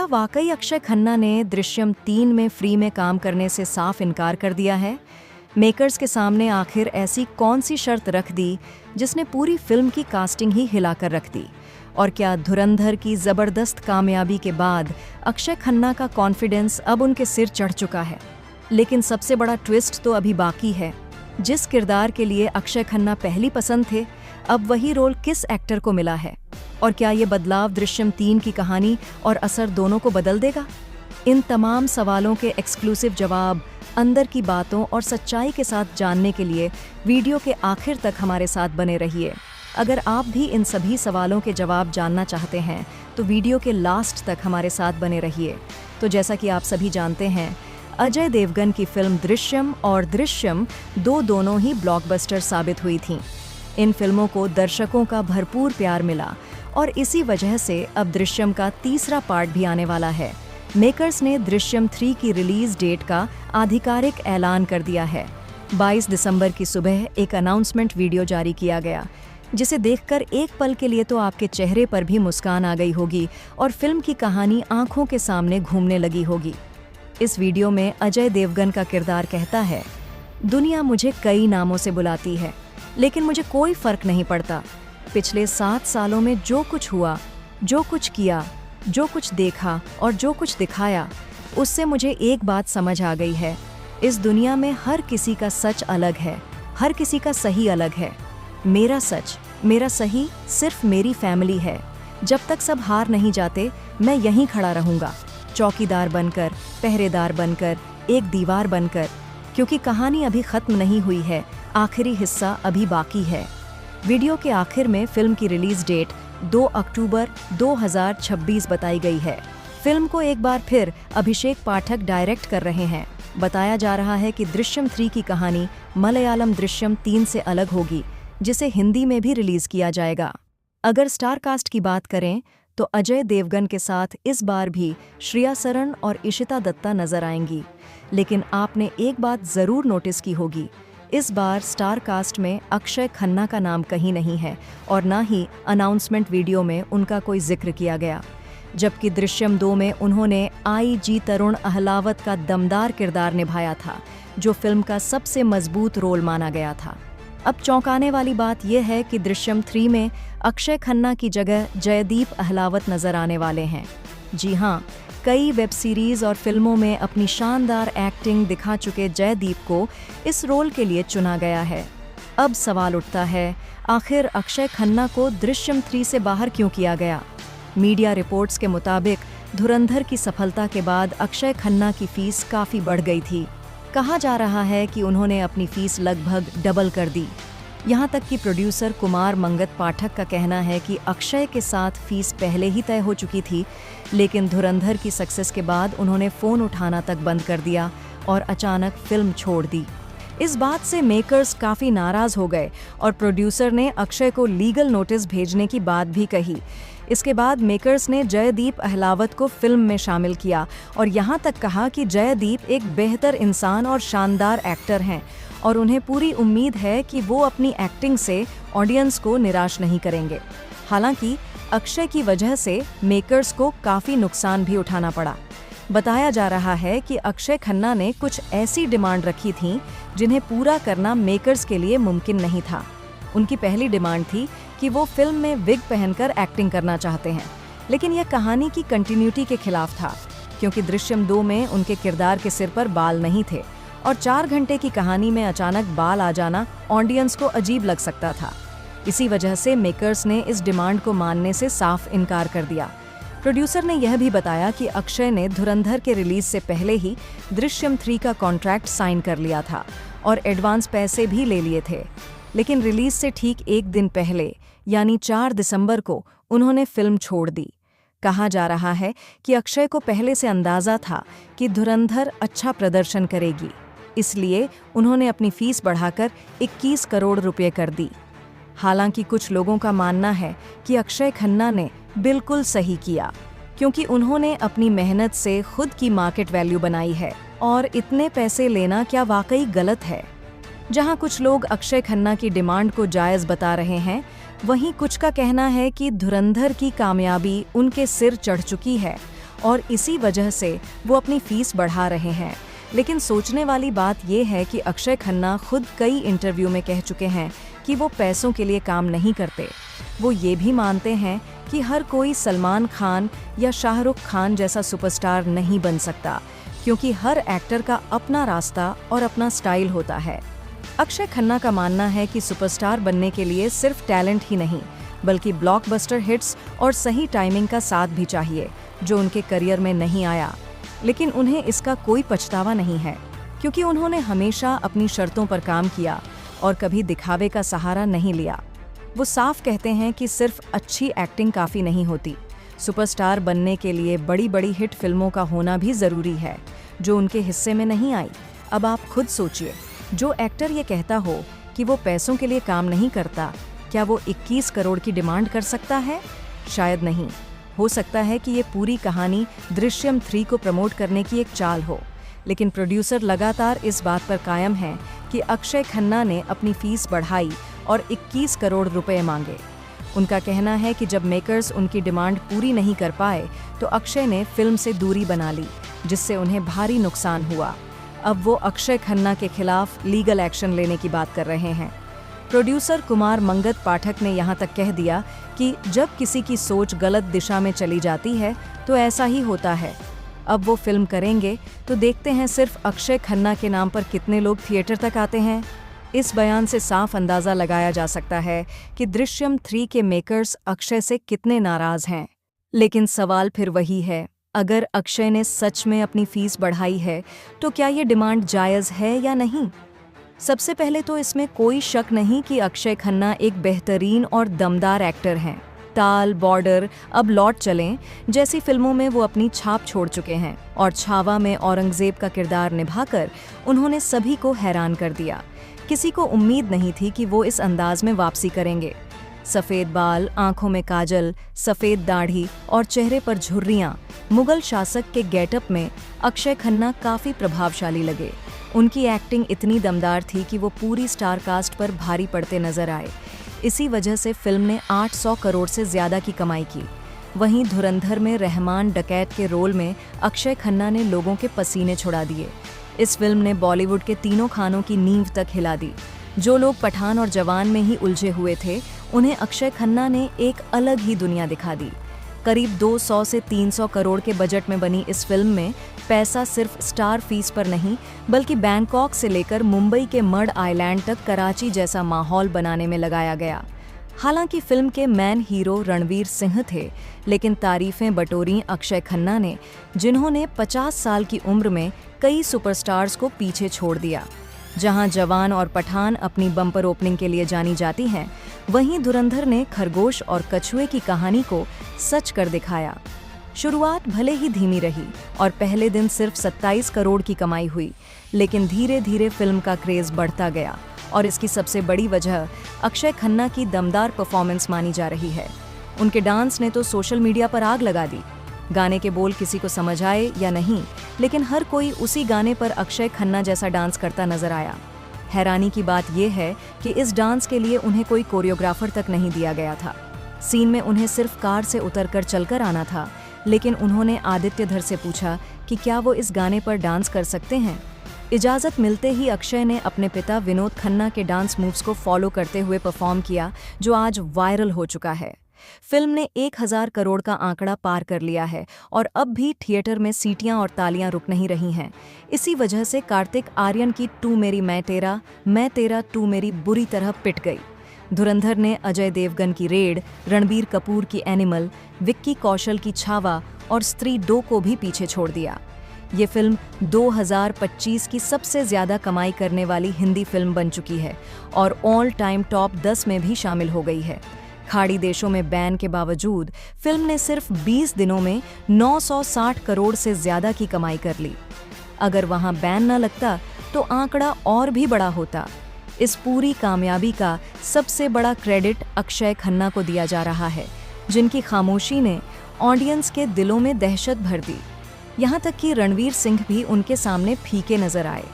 वाकई अक्षय खन्ना ने दृश्यम 3 में फ्री में काम करने से साफ इनकार कर दिया है? मेकर्स के सामने आखिर ऐसी कौन सी शर्त रख दी जिसने पूरी फिल्म की कास्टिंग ही हिलाकर रख दी? और क्या धुरंधर की ज़बरदस्त कामयाबी के बाद अक्षय खन्ना का कॉन्फिडेंस अब उनके सिर चढ़ चुका है? लेकिन सबसे बड़ा ट्विस्ट तो अभी बाकी है। जिस किरदार के लिए अक्षय खन्ना पहली पसंद थे, अब वही रोल किस एक्टर को मिला है? और क्या ये बदलाव दृश्यम 3 की कहानी और असर दोनों को बदल देगा? इन तमाम सवालों के एक्सक्लूसिव जवाब, अंदर की बातों और सच्चाई के साथ जानने के लिए वीडियो के आखिर तक हमारे साथ बने रहिए। अगर आप भी इन सभी सवालों के जवाब जानना चाहते हैं तो वीडियो के लास्ट तक हमारे साथ बने रहिए। तो जैसा कि आप सभी जानते हैं, अजय देवगन की फिल्म दृश्यम और दृश्यम 2 दोनों ही ब्लॉकबस्टर साबित हुई थीं। इन फिल्मों को दर्शकों का भरपूर प्यार मिला और इसी वजह से अब दृश्यम का तीसरा पार्ट भी आने वाला है। मेकर्स ने दृश्यम 3 की रिलीज डेट का आधिकारिक ऐलान कर दिया है। 22 दिसंबर की सुबह एक अनाउंसमेंट वीडियो जारी किया गया, जिसे देखकर एक पल के लिए तो आपके चेहरे पर भी मुस्कान आ गई होगी और फिल्म की कहानी आंखों के सामने घूमने लगी होगी। इस वीडियो में अजय देवगन का किरदार कहता है, दुनिया मुझे कई नामों से बुलाती है, लेकिन मुझे कोई फर्क नहीं पड़ता। पिछले 7 सालों में जो कुछ हुआ, जो कुछ किया, जो कुछ देखा और जो कुछ दिखाया, उससे मुझे एक बात समझ आ गई है। इस दुनिया में हर किसी का सच अलग है, हर किसी का सही अलग है। मेरा सच, मेरा सही सिर्फ मेरी फैमिली है। जब तक सब हार नहीं जाते, मैं यहीं खड़ा रहूंगा, चौकीदार बनकर, पहरेदार बनकर, एक दीवार बनकर, क्योंकि कहानी अभी खत्म नहीं हुई है, आखिरी हिस्सा अभी बाकी है। वीडियो के आखिर में फिल्म की रिलीज डेट 2 अक्टूबर 2026 बताई गई है। फिल्म को एक बार फिर अभिषेक पाठक डायरेक्ट कर रहे हैं। बताया जा रहा है कि दृश्यम 3 की कहानी मलयालम दृश्यम 3 से अलग होगी, जिसे हिंदी में भी रिलीज किया जाएगा। अगर स्टार कास्ट की बात करें तो अजय देवगन के साथ इस बार भी श्रेया सरन और इशिता दत्ता नजर आएंगी। लेकिन आपने एक बात जरूर नोटिस की होगी, इस बार स्टार कास्ट में अक्षय खन्ना का नाम कहीं नहीं है और ना ही अनाउंसमेंट वीडियो में उनका कोई जिक्र किया गया। जबकि दृश्यम 2 में उन्होंने आई.जी. तरुण अहलावत का दमदार किरदार निभाया था, जो फिल्म का सबसे मजबूत रोल माना गया था। अब चौंकाने वाली बात यह है कि दृश्यम 3 में अक्षय खन्ना की जगह जयदीप अहलावत नजर आने वाले हैं। जी हाँ, कई वेब सीरीज और फिल्मों में अपनी शानदार एक्टिंग दिखा चुके जयदीप को इस रोल के लिए चुना गया है। अब सवाल उठता है, आखिर अक्षय खन्ना को दृश्यम 3 से बाहर क्यों किया गया? मीडिया रिपोर्ट्स के मुताबिक धुरंधर की सफलता के बाद अक्षय खन्ना की फीस काफ़ी बढ़ गई थी। कहा जा रहा है कि उन्होंने अपनी फीस लगभग डबल कर दी। यहाँ तक कि प्रोड्यूसर कुमार मंगत पाठक का कहना है कि अक्षय के साथ फीस पहले ही तय हो चुकी थी, लेकिन धुरंधर की सक्सेस के बाद उन्होंने फ़ोन उठाना तक बंद कर दिया और अचानक फिल्म छोड़ दी। इस बात से मेकर्स काफ़ी नाराज़ हो गए और प्रोड्यूसर ने अक्षय को लीगल नोटिस भेजने की बात भी कही। इसके बाद मेकर्स ने जयदीप अहलावत को फिल्म में शामिल किया और यहाँ तक कहा कि जयदीप एक बेहतर इंसान और शानदार एक्टर हैं और उन्हें पूरी उम्मीद है कि वो अपनी एक्टिंग से ऑडियंस को निराश नहीं करेंगे। हालांकि अक्षय की वजह से मेकर्स को काफ़ी नुकसान भी उठाना पड़ा। बताया जा रहा है कि अक्षय खन्ना ने कुछ ऐसी डिमांड रखी थी जिन्हें पूरा करना मेकर्स के लिए मुमकिन नहीं था। उनकी पहली डिमांड थी कि वो फिल्म में विग पहनकर एक्टिंग करना चाहते हैं, लेकिन यह कहानी की कंटिन्यूटी के खिलाफ था, क्योंकि दृश्यम 2 में उनके किरदार के सिर पर बाल नहीं थे और 4 घंटे की कहानी में अचानक बाल आ जाना ऑडियंस को अजीब लग सकता था। इसी वजह से मेकर्स ने इस डिमांड को मानने से साफ इनकार कर दिया। प्रोड्यूसर ने यह भी बताया कि अक्षय ने धुरंधर के रिलीज से पहले ही दृश्यम 3 का कॉन्ट्रैक्ट साइन कर लिया था और एडवांस पैसे भी ले लिए थे, लेकिन रिलीज से ठीक एक दिन पहले यानी 4 दिसंबर को उन्होंने फिल्म छोड़ दी। कहा जा रहा है कि अक्षय को पहले से अंदाजा था कि धुरंधर अच्छा प्रदर्शन करेगी, इसलिए उन्होंने अपनी फीस बढ़ाकर 21 करोड़ रुपए कर दी। हालांकि कुछ लोगों का मानना है कि अक्षय खन्ना ने बिल्कुल सही किया, क्योंकि उन्होंने अपनी मेहनत से खुद की मार्केट वैल्यू बनाई है और इतने पैसे लेना क्या वाकई गलत है? जहां कुछ लोग अक्षय खन्ना की डिमांड को जायज़ बता रहे हैं, वहीं कुछ का कहना है कि धुरंधर की कामयाबी उनके सिर चढ़ चुकी है और इसी वजह से वो अपनी फीस बढ़ा रहे हैं। लेकिन सोचने वाली बात यह है कि अक्षय खन्ना खुद कई इंटरव्यू में कह चुके हैं कि वो पैसों के लिए काम नहीं करते। वो ये भी मानते हैं कि हर कोई सलमान खान या शाहरुख खान जैसा सुपरस्टार नहीं बन सकता, क्योंकि हर एक्टर का अपना रास्ता और अपना स्टाइल होता है। अक्षय खन्ना का मानना है कि सुपरस्टार बनने के लिए सिर्फ टैलेंट ही नहीं, बल्कि ब्लॉकबस्टर हिट्स और सही टाइमिंग का साथ भी चाहिए, जो उनके करियर में नहीं आया। लेकिन उन्हें इसका कोई पछतावा नहीं है, क्योंकि उन्होंने हमेशा अपनी शर्तों पर काम किया और कभी दिखावे का सहारा नहीं लिया। वो साफ कहते हैं कि सिर्फ अच्छी एक्टिंग काफ़ी नहीं होती, सुपरस्टार बनने के लिए बड़ी बड़ी हिट फिल्मों का होना भी ज़रूरी है, जो उनके हिस्से में नहीं आई। अब आप खुद सोचिए, जो एक्टर ये कहता हो कि वो पैसों के लिए काम नहीं करता, क्या वो 21 करोड़ की डिमांड कर सकता है? शायद नहीं। हो सकता है कि ये पूरी कहानी दृश्यम 3 को प्रमोट करने की एक चाल हो, लेकिन प्रोड्यूसर लगातार इस बात पर कायम है कि अक्षय खन्ना ने अपनी फीस बढ़ाई और 21 करोड़ रुपए मांगे। उनका कहना है कि जब मेकर्स उनकी डिमांड पूरी नहीं कर पाए तो अक्षय ने फिल्म से दूरी बना ली, जिससे उन्हें भारी नुकसान हुआ। अब वो अक्षय खन्ना के खिलाफ लीगल एक्शन लेने की बात कर रहे हैं। प्रोड्यूसर कुमार मंगत पाठक ने यहाँ तक कह दिया कि जब किसी की सोच गलत दिशा में चली जाती है तो ऐसा ही होता है। अब वो फिल्म करेंगे तो देखते हैं सिर्फ अक्षय खन्ना के नाम पर कितने लोग थिएटर तक आते हैं। इस बयान से साफ अंदाज़ा लगाया जा सकता है कि दृश्यम 3 के मेकर्स अक्षय से कितने नाराज़ हैं। लेकिन सवाल फिर वही है, अगर अक्षय ने सच में अपनी फीस बढ़ाई है तो क्या ये डिमांड जायज़ है या नहीं? सबसे पहले तो इसमें कोई शक नहीं कि अक्षय खन्ना एक बेहतरीन और दमदार एक्टर हैं। ताल, बॉर्डर, अब लौट चलें जैसी फिल्मों में वो अपनी छाप छोड़ चुके हैं और छावा में औरंगजेब का किरदार निभाकर उन्होंने सभी को हैरान कर दिया। किसी को उम्मीद नहीं थी कि वो इस अंदाज में वापसी करेंगे। सफ़ेद बाल, आंखों में काजल, सफ़ेद दाढ़ी और चेहरे पर झुर्रियां, मुगल शासक के गेटअप में अक्षय खन्ना काफ़ी प्रभावशाली लगे। उनकी एक्टिंग इतनी दमदार थी कि वो पूरी स्टार कास्ट पर भारी पड़ते नजर आए। इसी वजह से फिल्म ने 800 करोड़ से ज़्यादा की कमाई की। वहीं धुरंधर में रहमान डकैत के रोल में अक्षय खन्ना ने लोगों के पसीने छुड़ा दिए। इस फिल्म ने बॉलीवुड के तीनों खानों की नींव तक हिला दी। जो लोग पठान और जवान में ही उलझे हुए थे, उन्हें अक्षय खन्ना ने एक अलग ही दुनिया दिखा दी। करीब 200 से 300 करोड़ के बजट में बनी इस फिल्म में पैसा सिर्फ स्टार फीस पर नहीं, बल्कि बैंकॉक से लेकर मुंबई के मड आइलैंड तक कराची जैसा माहौल बनाने में लगाया गया। हालांकि फिल्म के मेन हीरो रणवीर सिंह थे, लेकिन तारीफें बटोरी अक्षय खन्ना ने, जिन्होंने 50 साल की उम्र में कई सुपरस्टार्स को पीछे छोड़ दिया। जहां जवान और पठान अपनी बम्पर ओपनिंग के लिए जानी जाती हैं, वहीं धुरंधर ने खरगोश और कछुए की कहानी को सच कर दिखाया। शुरुआत भले ही धीमी रही और पहले दिन सिर्फ 27 करोड़ की कमाई हुई, लेकिन धीरे धीरे फिल्म का क्रेज बढ़ता गया और इसकी सबसे बड़ी वजह अक्षय खन्ना की दमदार परफॉर्मेंस मानी जा रही है। उनके डांस ने तो सोशल मीडिया पर आग लगा दी। गाने के बोल किसी को समझ आए या नहीं, लेकिन हर कोई उसी गाने पर अक्षय खन्ना जैसा डांस करता नजर आया। हैरानी की बात यह है कि इस डांस के लिए उन्हें कोई कोरियोग्राफर तक नहीं दिया गया था। सीन में उन्हें सिर्फ कार से उतरकर चलकर आना था, लेकिन उन्होंने आदित्य धर से पूछा कि क्या वो इस गाने पर डांस कर सकते हैं। इजाज़त मिलते ही अक्षय ने अपने पिता विनोद खन्ना के डांस मूव्स को फॉलो करते हुए परफॉर्म किया, जो आज वायरल हो चुका है। फिल्म ने 1000 करोड़ का आंकड़ा पार कर लिया है और अब भी थिएटर में सीटियां और तालियां रुक नहीं रही हैं। इसी वजह से कार्तिक आर्यन की टू मेरी मैं तेरा टू मेरी बुरी तरह पिट गई। धुरंधर ने अजय देवगन की रेड, रणबीर कपूर की एनिमल, विक्की कौशल की छावा और स्त्री 2 को भी पीछे छोड़ दिया। ये फिल्म 2025 की सबसे ज़्यादा कमाई करने वाली हिंदी फिल्म बन चुकी है और ऑल टाइम टॉप 10 में भी शामिल हो गई है। खाड़ी देशों में बैन के बावजूद फिल्म ने सिर्फ 20 दिनों में 960 करोड़ से ज़्यादा की कमाई कर ली। अगर वहाँ बैन न लगता तो आंकड़ा और भी बड़ा होता। इस पूरी कामयाबी का सबसे बड़ा क्रेडिट अक्षय खन्ना को दिया जा रहा है, जिनकी खामोशी ने ऑडियंस के दिलों में दहशत भर दी। यहाँ तक कि रणवीर सिंह भी उनके सामने फीके नजर आए।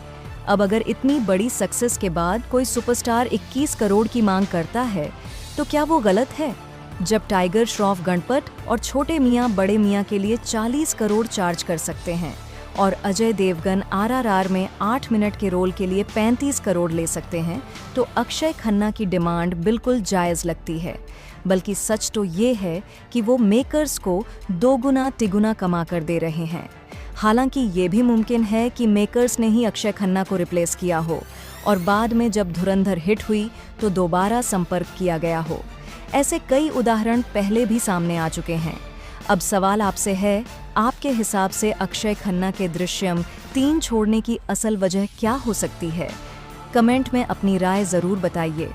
अब अगर इतनी बड़ी सक्सेस के बाद कोई सुपरस्टार 21 करोड़ की मांग करता है तो क्या वो गलत है? जब टाइगर श्रॉफ गणपत और छोटे मियां बड़े मियां के लिए 40 करोड़ चार्ज कर सकते हैं और अजय देवगन आरआरआर में 8 मिनट के रोल के लिए 35 करोड़ ले सकते हैं, तो अक्षय खन्ना की डिमांड बिल्कुल जायज़ लगती है। बल्कि सच तो ये है कि वो मेकर्स को दोगुना तिगुना कमा कर दे रहे हैं। हालांकि ये भी मुमकिन है कि मेकर्स ने ही अक्षय खन्ना को रिप्लेस किया हो और बाद में जब धुरंधर हिट हुई तो दोबारा संपर्क किया गया हो। ऐसे कई उदाहरण पहले भी सामने आ चुके हैं। अब सवाल आपसे है, आपके हिसाब से अक्षय खन्ना के दृश्यम 3 छोड़ने की असल वजह क्या हो सकती है? कमेंट में अपनी राय ज़रूर बताइए।